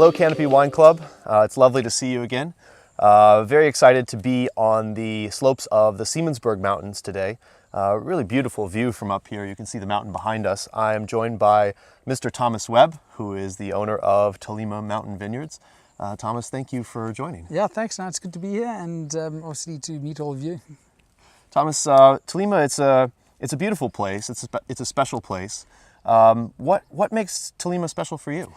Hello Canopy Wine Club, it's lovely to see you again. Very excited to be on the slopes of the Siemensberg Mountains today. Really beautiful view from up here. You can see the mountain behind us. I am joined by Mr. Thomas Webb, who is the owner of Thelema Mountain Vineyards. Thomas, thank you for joining. Yeah, thanks. No, it's good to be here and obviously to meet all of you. Thomas, Thelema, it's a beautiful place. It's a special place. What makes Thelema special for you?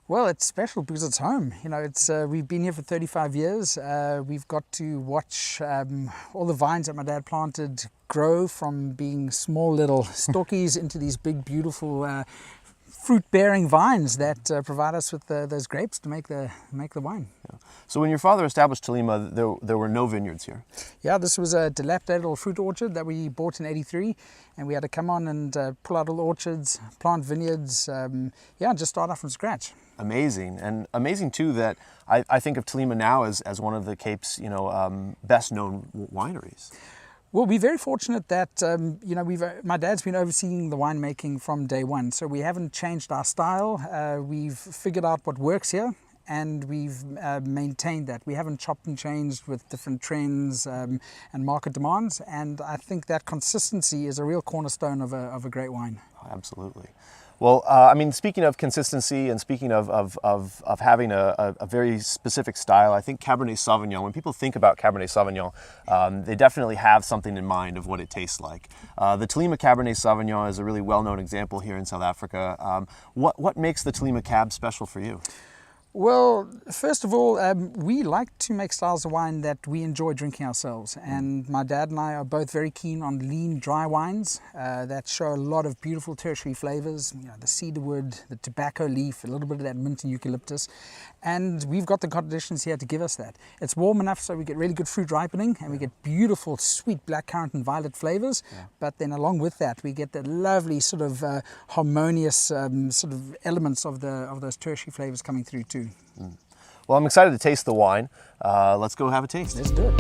Well, it's special because it's home. You know, we've been here for 35 years. We've got to watch all the vines that my dad planted grow from being small little stalkies into these big, beautiful fruit-bearing vines that provide us with those grapes to make the wine. Yeah. So when your father established Thelema, there were no vineyards here? Yeah, this was a dilapidated little fruit orchard that we bought in '83, and we had to come on and pull out all the orchards, plant vineyards, just start off from scratch. Amazing, and amazing too that I think of Thelema now as one of the Cape's best known wineries. Well, we're very fortunate that my dad's been overseeing the winemaking from day one, so we haven't changed our style. We've figured out what works here, and we've maintained that. We haven't chopped and changed with different trends and market demands, and I think that consistency is a real cornerstone of a great wine. Absolutely. Well, speaking of consistency and speaking of having a very specific style, I think Cabernet Sauvignon, when people think about Cabernet Sauvignon, they definitely have something in mind of what it tastes like. The Thelema Cabernet Sauvignon is a really well-known example here in South Africa. What makes the Thelema Cab special for you? Well, first of all, we like to make styles of wine that we enjoy drinking ourselves, and my dad and I are both very keen on lean, dry wines that show a lot of beautiful tertiary flavors, the cedarwood, the tobacco leaf, a little bit of that mint and eucalyptus, and we've got the conditions here to give us that. It's warm enough so we get really good fruit ripening, and we get beautiful sweet blackcurrant and violet flavors, but then along with that we get the lovely sort of harmonious sort of elements of those tertiary flavors coming through too. Well, I'm excited to taste the wine. Let's go have a taste. Let's do it.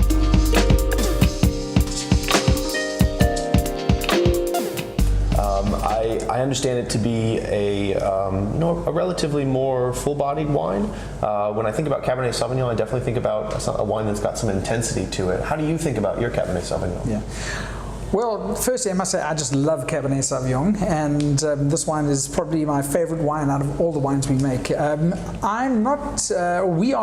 I understand it to be a relatively more full-bodied wine. When I think about Cabernet Sauvignon, I definitely think about a wine that's got some intensity to it. How do you think about your Cabernet Sauvignon? Yeah. Well, firstly, I must say I just love Cabernet Sauvignon, and this wine is probably my favorite wine out of all the wines we make. We are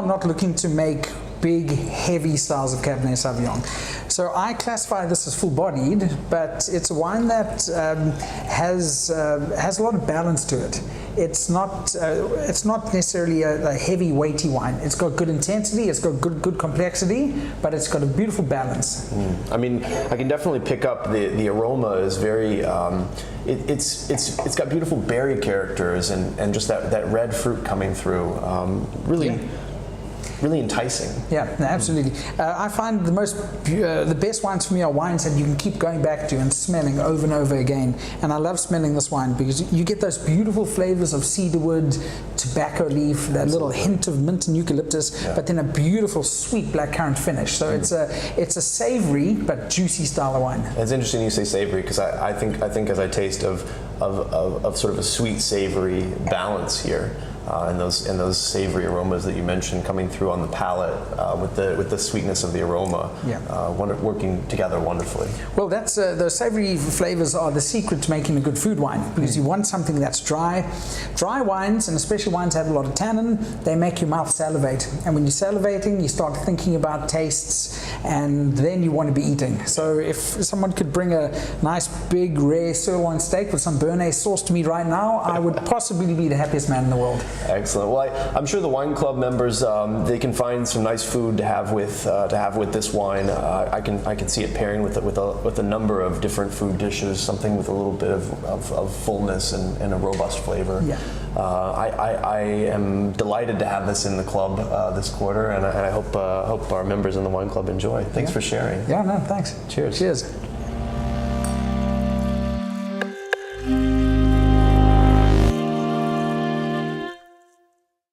not looking to make big, heavy styles of Cabernet Sauvignon. So I classify this as full-bodied, but it's a wine that has a lot of balance to it. It's not necessarily a heavy, weighty wine. It's got good intensity, it's got good complexity, but it's got a beautiful balance. I mean, I can definitely pick up the aroma is very. It's got beautiful berry characters and just that red fruit coming through. Really enticing. Yeah, no, absolutely. I find the best wines for me are wines that you can keep going back to and smelling over and over again. And I love smelling this wine because you get those beautiful flavors of cedarwood, tobacco leaf, that little hint of mint and eucalyptus, but then a beautiful sweet blackcurrant finish. So it's a savory but juicy style of wine. It's interesting you say savory because I think as I taste of sort of a sweet savory balance here. And those savory aromas that you mentioned coming through on the palate with the sweetness of the aroma, working together wonderfully. Well, that's those savory flavors are the secret to making a good food wine because you want something that's dry. Dry wines, and especially wines that have a lot of tannin, they make your mouth salivate. And when you're salivating, you start thinking about tastes, and then you want to be eating. So if someone could bring a nice big rare sirloin steak with some béarnaise sauce to me right now, I would possibly be the happiest man in the world. Excellent. Well, I'm sure the wine club members they can find some nice food to have with this wine. I can see it pairing with a number of different food dishes, something with a little bit of fullness and a robust flavor. Yeah. I am delighted to have this in the club this quarter, and I hope our members in the wine club enjoy. Thanks for sharing. Yeah, no, thanks. Cheers. Cheers.